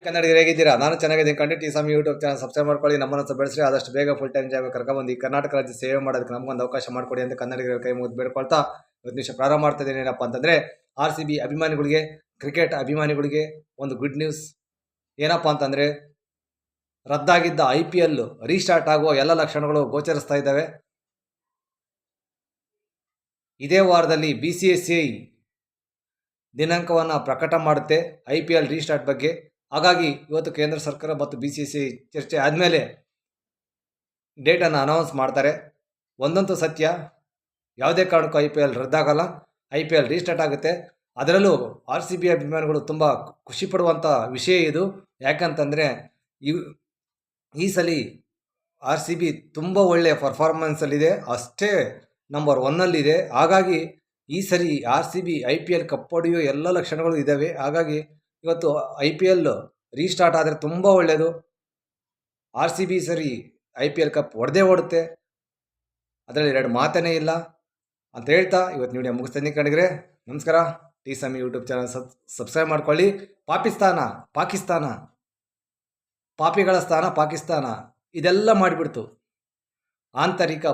ಕನ್ನಡಿಗರು ಹೇಗಿದ್ದೀರಾ? ನಾನು ಚೆನ್ನಾಗಿದ್ದೀನಿ. ಖಂಡಿತ ಈ ಸಮಯ ಯೂಟ್ಯೂಬ್ ಚಾನಲ್ ಸಬ್ಸ್ಕ್ರೈಬ್ ಮಾಡ್ಕೊಳ್ಳಿ. ನಮ್ಮನ್ನು ಬೆಳೆಸ್ರಿ. ಆದಷ್ಟು ಬೇಗ ಫುಲ್ ಟೈಮ್ ಜಾಬ್ ಕರ್ಕೊಂಡ್ಬಂದು ಈ ಕರ್ನಾಟಕ ರಾಜ್ಯ ಸೇವೆ ಮಾಡೋದಕ್ಕೆ ನಮಗೊಂದು ಅವಕಾಶ ಮಾಡಿಕೊಡಿ ಅಂತ ಕನ್ನಡಿಗರ ಕೈ ಮುಗಿದು ಬೇಡ್ಕೊಳ್ತಾ ಇವತ್ತು ನಿಮಿಷ ಪ್ರಾರಂಭ ಮಾಡ್ತಾ ಇದ್ದೀನಿ. ಏನಪ್ಪ ಅಂತಂದರೆ RCB ಅಭಿಮಾನಿಗಳಿಗೆ, ಕ್ರಿಕೆಟ್ ಅಭಿಮಾನಿಗಳಿಗೆ ಒಂದು ಗುಡ್ ನ್ಯೂಸ್. ಏನಪ್ಪ ಅಂತಂದರೆ ರದ್ದಾಗಿದ್ದ IPL ರೀಸ್ಟಾರ್ಟ್ ಆಗುವ ಎಲ್ಲ ಲಕ್ಷಣಗಳು ಗೋಚರಿಸ್ತಾ ಇದ್ದಾವೆ. ಇದೇ ವಾರದಲ್ಲಿ BCCI ದಿನಾಂಕವನ್ನು ಪ್ರಕಟ ಮಾಡುತ್ತೆ IPL ರೀಸ್ಟಾರ್ಟ್ ಬಗ್ಗೆ. ಹಾಗಾಗಿ ಇವತ್ತು ಕೇಂದ್ರ ಸರ್ಕಾರ ಮತ್ತು BCCI ಚರ್ಚೆ ಆದಮೇಲೆ ಡೇಟನ್ನು ಅನೌನ್ಸ್ ಮಾಡ್ತಾರೆ. ಒಂದಂತೂ ಸತ್ಯ, ಯಾವುದೇ ಕಾರಣಕ್ಕೂ IPL ರದ್ದಾಗಲ್ಲ, IPL ರೀಸ್ಟಾರ್ಟ್ ಆಗುತ್ತೆ. ಅದರಲ್ಲೂ RCB ಅಭಿಮಾನಿಗಳು ತುಂಬ ಖುಷಿ ಪಡುವಂಥ ವಿಷಯ ಇದು. ಯಾಕಂತಂದರೆ ಈ ಸಲ RCB ತುಂಬ ಒಳ್ಳೆಯ ಪರ್ಫಾರ್ಮೆನ್ಸಲ್ಲಿದೆ, ಅಷ್ಟೇ ನಂಬರ್ 1ನಲ್ಲಿದೆ. ಹಾಗಾಗಿ ಈ ಸರಿ RCB IPL ಕಪ್ ಹೊಡೆಯೋ ಎಲ್ಲ ಲಕ್ಷಣಗಳು ಇದ್ದಾವೆ. ಹಾಗಾಗಿ ಇವತ್ತು IPL ರೀಸ್ಟಾರ್ಟ್ ಆದರೆ ತುಂಬ ಒಳ್ಳೆಯದು. RCB ಸರಿ IPL ಕಪ್ ಹೊಡೆಯುತ್ತೆ, ಅದರಲ್ಲಿ ಎರಡು ಮಾತನೇ ಇಲ್ಲ ಅಂತ ಹೇಳ್ತಾ ಇವತ್ತು ವಿಡಿಯೋ ಮುಗಿಸ್ತೀನಿ. ಕಣಿಗ್ರೆ ನಮಸ್ಕಾರ. TSAMI ಯೂಟ್ಯೂಬ್ ಚಾನಲ್ ಸಬ್ಸ್ಕ್ರೈಬ್ ಮಾಡ್ಕೊಳ್ಳಿ. ಪಾಕಿಸ್ತಾನ ಪಾಪಿಗಳ ಸ್ಥಾನ ಪಾಕಿಸ್ತಾನ ಇದೆಲ್ಲ ಮಾಡಿಬಿಡ್ತು. ಆಂತರಿಕ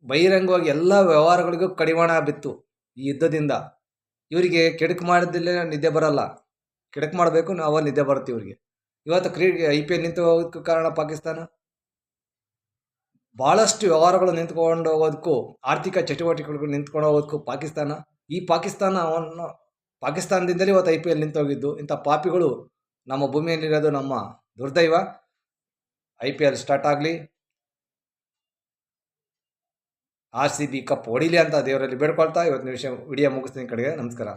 ಬಹಿರಂಗವಾಗಿ ಎಲ್ಲ ವ್ಯವಹಾರಗಳಿಗೂ ಕಡಿವಾಣ ಬಿತ್ತು ಈ ಯುದ್ಧದಿಂದ. ಇವರಿಗೆ ಕೆಡುಕು ಮಾಡಿದ್ದಿಲ್ಲೇ ನಿದ್ದೆ ಬರಲ್ಲ, ಕೆಡುಕು ಮಾಡಬೇಕು, ನಾವು ನಿದ್ದೆ ಬರುತ್ತೆ ಇವರಿಗೆ. ಇವತ್ತು IPL ನಿಂತು ಹೋಗೋದಕ್ಕೂ ಕಾರಣ ಪಾಕಿಸ್ತಾನ. ಭಾಳಷ್ಟು ವ್ಯವಹಾರಗಳು ನಿಂತ್ಕೊಂಡು ಹೋಗೋದಕ್ಕೂ, ಆರ್ಥಿಕ ಚಟುವಟಿಕೆಗಳು ನಿಂತ್ಕೊಂಡು ಹೋಗೋದಕ್ಕೂ ಪಾಕಿಸ್ತಾನ. ಈ ಪಾಕಿಸ್ತಾನದಿಂದಲೇ ಇವತ್ತು IPL ನಿಂತು ಹೋಗಿದ್ದು. ಇಂಥ ಪಾಪಿಗಳು ನಮ್ಮ ಭೂಮಿಯಲ್ಲಿರೋದು ನಮ್ಮ ದುರ್ದೈವ. IPL ಸ್ಟಾರ್ಟ್ ಆಗಲಿ, RCB ಕಪ್ ಹೊಡಿಲಿ ಅಂತ ದೇವರಲ್ಲಿ ಬೇಡ್ಕೊಳ್ತಾ ಇವತ್ತು ವಿಡಿಯೋ ಮುಗಿಸ್ತೀನಿ. ಕಡೆಗೆ ನಮಸ್ಕಾರ.